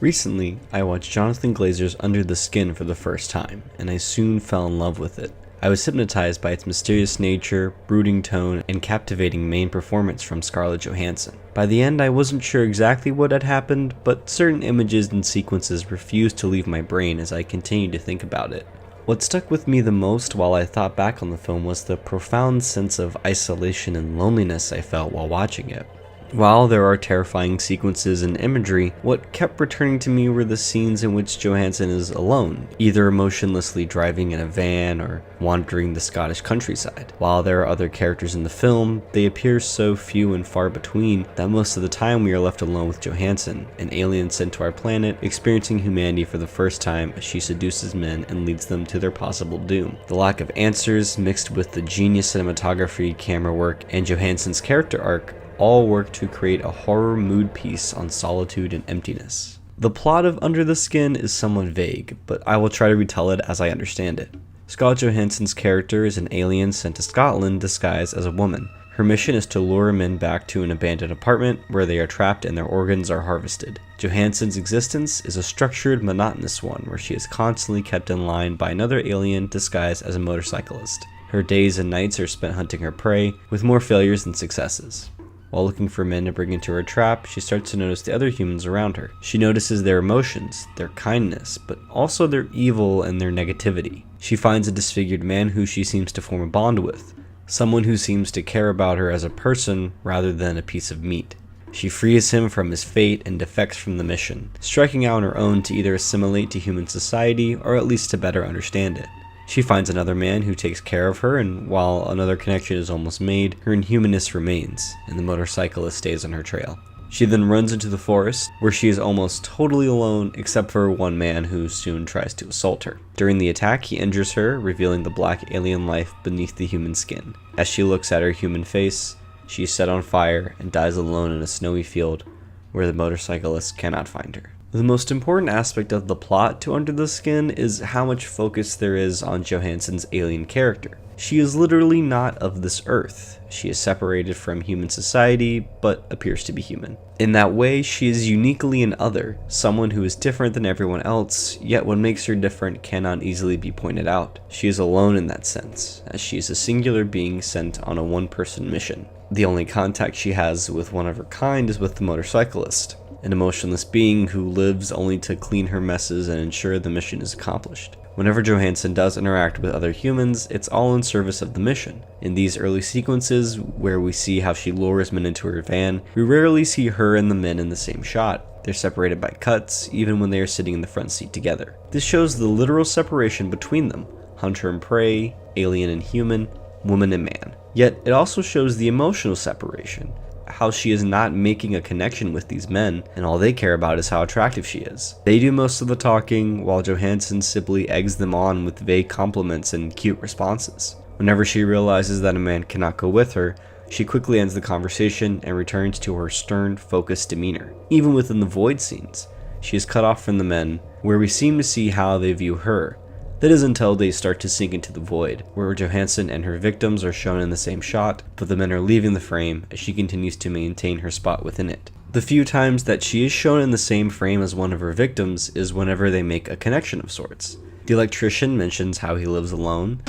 Recently, I watched Jonathan Glazer's Under the Skin for the first time, and I soon fell in love with it. I was hypnotized by its mysterious nature, brooding tone, and captivating main performance from Scarlett Johansson. By the end, I wasn't sure exactly what had happened, but certain images and sequences refused to leave my brain as I continued to think about it. What stuck with me the most while I thought back on the film was the profound sense of isolation and loneliness I felt while watching it. While there are terrifying sequences and imagery, what kept returning to me were the scenes in which Johansson is alone, either emotionlessly driving in a van or wandering the Scottish countryside. While there are other characters in the film, they appear so few and far between that most of the time we are left alone with Johansson, an alien sent to our planet, experiencing humanity for the first time as she seduces men and leads them to their possible doom. The lack of answers, mixed with the genius cinematography, camera work, and Johansson's character arc, all work to create a horror mood piece on solitude and emptiness. The plot of Under the Skin is somewhat vague, but I will try to retell it as I understand it. Scarlett Johansson's character is an alien sent to Scotland disguised as a woman. Her mission is to lure men back to an abandoned apartment where they are trapped and their organs are harvested. Johansson's existence is a structured, monotonous one where she is constantly kept in line by another alien disguised as a motorcyclist. Her days and nights are spent hunting her prey, with more failures than successes. While looking for men to bring into her trap, she starts to notice the other humans around her. She notices their emotions, their kindness, but also their evil and their negativity. She finds a disfigured man who she seems to form a bond with, someone who seems to care about her as a person rather than a piece of meat. She frees him from his fate and defects from the mission, striking out on her own to either assimilate to human society or at least to better understand it. She finds another man who takes care of her, and while another connection is almost made, her inhumanness remains, and the motorcyclist stays on her trail. She then runs into the forest, where she is almost totally alone except for one man who soon tries to assault her. During the attack, he injures her, revealing the black alien life beneath the human skin. As she looks at her human face, she is set on fire and dies alone in a snowy field, where the motorcyclist cannot find her. The most important aspect of the plot to Under the Skin is how much focus there is on Johansson's alien character. She is literally not of this earth. She is separated from human society, but appears to be human. In that way, she is uniquely an other, someone who is different than everyone else, yet what makes her different cannot easily be pointed out. She is alone in that sense, as she is a singular being sent on a one-person mission. The only contact she has with one of her kind is with the motorcyclist, an emotionless being who lives only to clean her messes and ensure the mission is accomplished. Whenever Johansson does interact with other humans, it's all in service of the mission. In these early sequences, where we see how she lures men into her van, we rarely see her and the men in the same shot. They're separated by cuts, even when they are sitting in the front seat together. This shows the literal separation between them, hunter and prey, alien and human, woman and man. Yet, it also shows the emotional separation, how she is not making a connection with these men, and all they care about is how attractive she is. They do most of the talking, while Johansson simply eggs them on with vague compliments and cute responses. Whenever she realizes that a man cannot go with her, she quickly ends the conversation and returns to her stern, focused demeanor. Even within the void scenes, she is cut off from the men, where we seem to see how they view her. That is until they start to sink into the void, where Johansson and her victims are shown in the same shot, but the men are leaving the frame as she continues to maintain her spot within it. The few times that she is shown in the same frame as one of her victims is whenever they make a connection of sorts. The electrician mentions how he lives alone.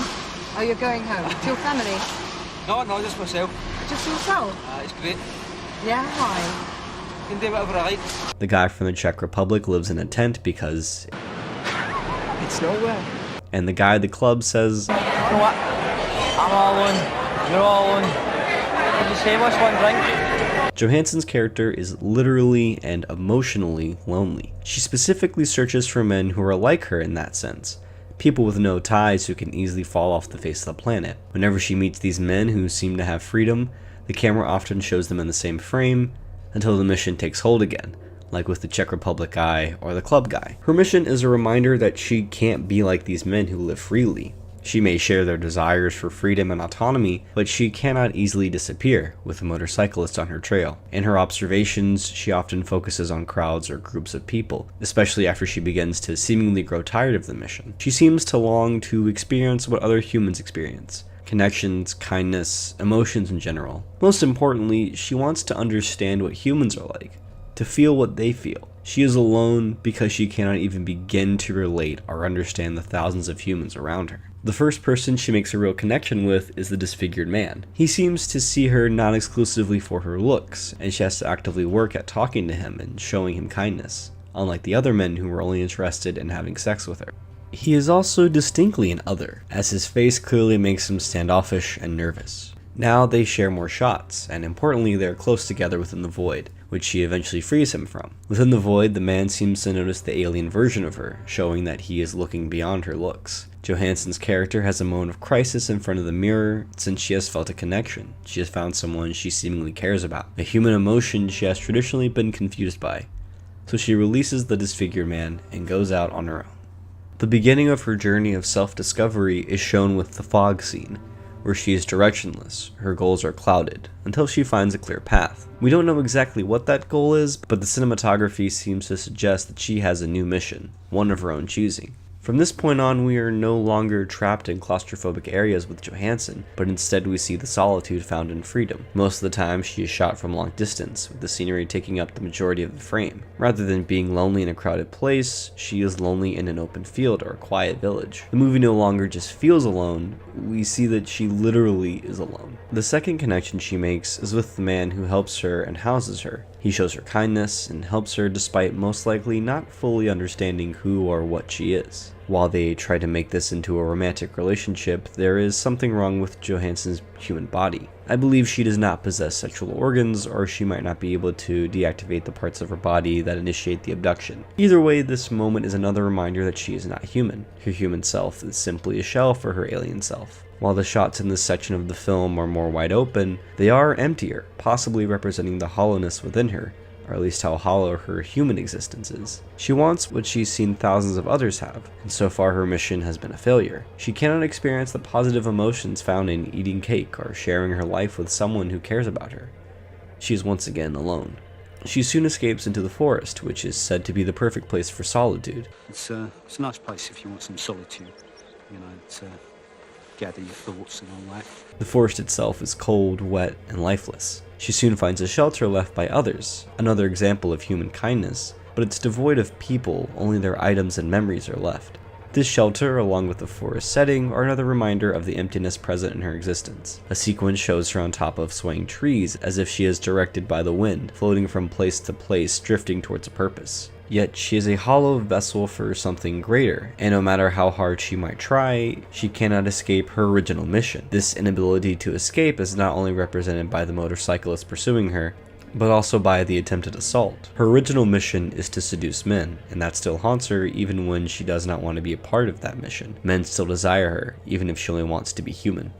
Oh, you're going home? To your family? No, just myself. Just yourself? It's great. Yeah, why? Can do whatever I like. The guy from the Czech Republic lives in a tent because It's nowhere. and the guy at the club says, You know what? I'm all alone. You're all alone. Did you say much one drink? Johansson's character is literally and emotionally lonely. She specifically searches for men who are like her in that sense. People with no ties who can easily fall off the face of the planet. Whenever she meets these men who seem to have freedom, the camera often shows them in the same frame until the mission takes hold again, like with the Czech Republic guy or the club guy. Her mission is a reminder that she can't be like these men who live freely. She may share their desires for freedom and autonomy, but she cannot easily disappear with a motorcyclist on her trail. In her observations, she often focuses on crowds or groups of people, especially after she begins to seemingly grow tired of the mission. She seems to long to experience what other humans experience. Connections, kindness, emotions in general. Most importantly, she wants to understand what humans are like, to feel what they feel. She is alone because she cannot even begin to relate or understand the thousands of humans around her. The first person she makes a real connection with is the disfigured man. He seems to see her not exclusively for her looks, and she has to actively work at talking to him and showing him kindness, unlike the other men who were only interested in having sex with her. He is also distinctly an other, as his face clearly makes him standoffish and nervous. Now they share more shots, and importantly they are close together within the void, which she eventually frees him from. Within the void, the man seems to notice the alien version of her, showing that he is looking beyond her looks. Johansson's character has a moment of crisis in front of the mirror since she has felt a connection. She has found someone she seemingly cares about, a human emotion she has traditionally been confused by. So she releases the disfigured man and goes out on her own. The beginning of her journey of self-discovery is shown with the fog scene, where she is directionless, her goals are clouded, until she finds a clear path. We don't know exactly what that goal is, but the cinematography seems to suggest that she has a new mission, one of her own choosing. From this point on, we are no longer trapped in claustrophobic areas with Johansson, but instead we see the solitude found in freedom. Most of the time, she is shot from long distance, with the scenery taking up the majority of the frame. Rather than being lonely in a crowded place, she is lonely in an open field or a quiet village. The movie no longer just feels alone, we see that she literally is alone. The second connection she makes is with the man who helps her and houses her. He shows her kindness and helps her despite most likely not fully understanding who or what she is. While they try to make this into a romantic relationship, there is something wrong with Johansson's human body. I believe she does not possess sexual organs, or she might not be able to deactivate the parts of her body that initiate the abduction. Either way, this moment is another reminder that she is not human. Her human self is simply a shell for her alien self. While the shots in this section of the film are more wide open, they are emptier, possibly representing the hollowness within her, or at least how hollow her human existence is. She wants what she's seen thousands of others have, and so far her mission has been a failure. She cannot experience the positive emotions found in eating cake or sharing her life with someone who cares about her. She is once again alone. She soon escapes into the forest, which is said to be the perfect place for solitude. It's a nice place if you want some solitude, to gather your thoughts and all that. The forest itself is cold, wet, and lifeless. She soon finds a shelter left by others, another example of human kindness, but it's devoid of people, only their items and memories are left. This shelter, along with the forest setting, are another reminder of the emptiness present in her existence. A sequence shows her on top of swaying trees, as if she is directed by the wind, floating from place to place, drifting towards a purpose. Yet she is a hollow vessel for something greater, and no matter how hard she might try, she cannot escape her original mission. This inability to escape is not only represented by the motorcyclist pursuing her, but also by the attempted assault. Her original mission is to seduce men, and that still haunts her even when she does not want to be a part of that mission. Men still desire her, even if she only wants to be human.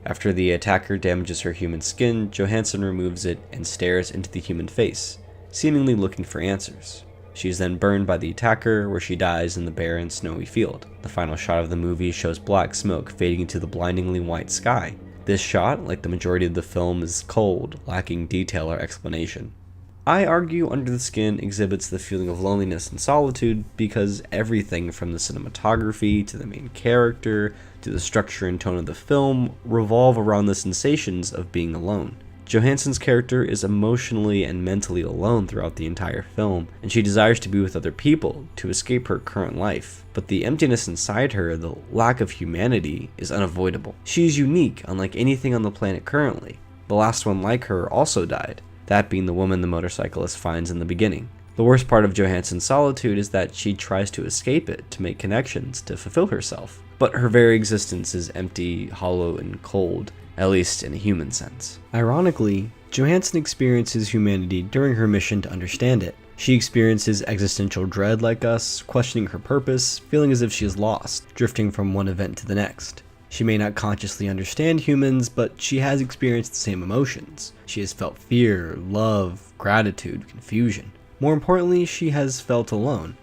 After the attacker damages her human skin, Johansson removes it and stares into the human face, seemingly looking for answers. She is then burned by the attacker, where she dies in the barren, snowy field. The final shot of the movie shows black smoke fading into the blindingly white sky. This shot, like the majority of the film, is cold, lacking detail or explanation. I argue Under the Skin exhibits the feeling of loneliness and solitude because everything from the cinematography to the main character to the structure and tone of the film revolve around the sensations of being alone. Johansson's character is emotionally and mentally alone throughout the entire film, and she desires to be with other people to escape her current life. But the emptiness inside her, the lack of humanity, is unavoidable. She is unique, unlike anything on the planet currently. The last one like her also died, that being the woman the motorcyclist finds in the beginning. The worst part of Johansson's solitude is that she tries to escape it, to make connections, to fulfill herself. But her very existence is empty, hollow, and cold, at least in a human sense. Ironically, Johansson experiences humanity during her mission to understand it. She experiences existential dread like us, questioning her purpose, feeling as if she is lost, drifting from one event to the next. She may not consciously understand humans, but she has experienced the same emotions. She has felt fear, love, gratitude, confusion. More importantly, she has felt alone.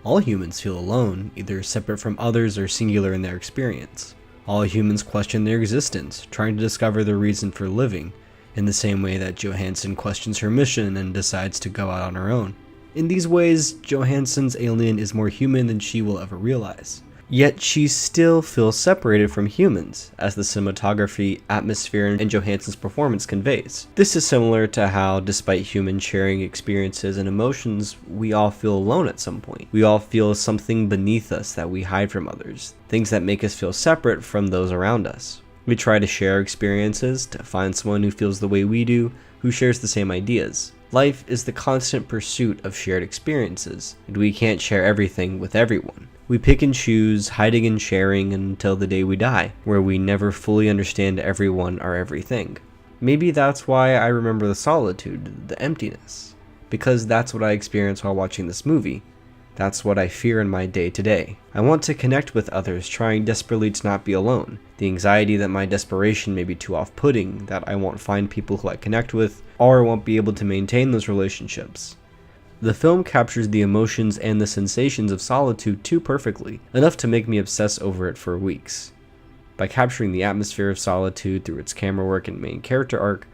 All humans feel alone, either separate from others or singular in their experience. All humans question their existence, trying to discover their reason for living, in the same way that Johansson questions her mission and decides to go out on her own. In these ways, Johansson's alien is more human than she will ever realize. Yet she still feels separated from humans, as the cinematography, atmosphere, and Johansson's performance conveys. This is similar to how, despite humans sharing experiences and emotions, we all feel alone at some point. We all feel something beneath us that we hide from others, things that make us feel separate from those around us. We try to share experiences, to find someone who feels the way we do, who shares the same ideas. Life is the constant pursuit of shared experiences, and we can't share everything with everyone. We pick and choose, hiding and sharing until the day we die, where we never fully understand everyone or everything. Maybe that's why I remember the solitude, the emptiness, because that's what I experienced while watching this movie. That's what I fear in my day-to-day. I want to connect with others, trying desperately to not be alone. The anxiety that my desperation may be too off-putting, that I won't find people who I connect with, or I won't be able to maintain those relationships. The film captures the emotions and the sensations of solitude too perfectly, enough to make me obsess over it for weeks. By capturing the atmosphere of solitude through its camera work and main character arc,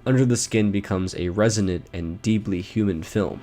Under the Skin becomes a resonant and deeply human film.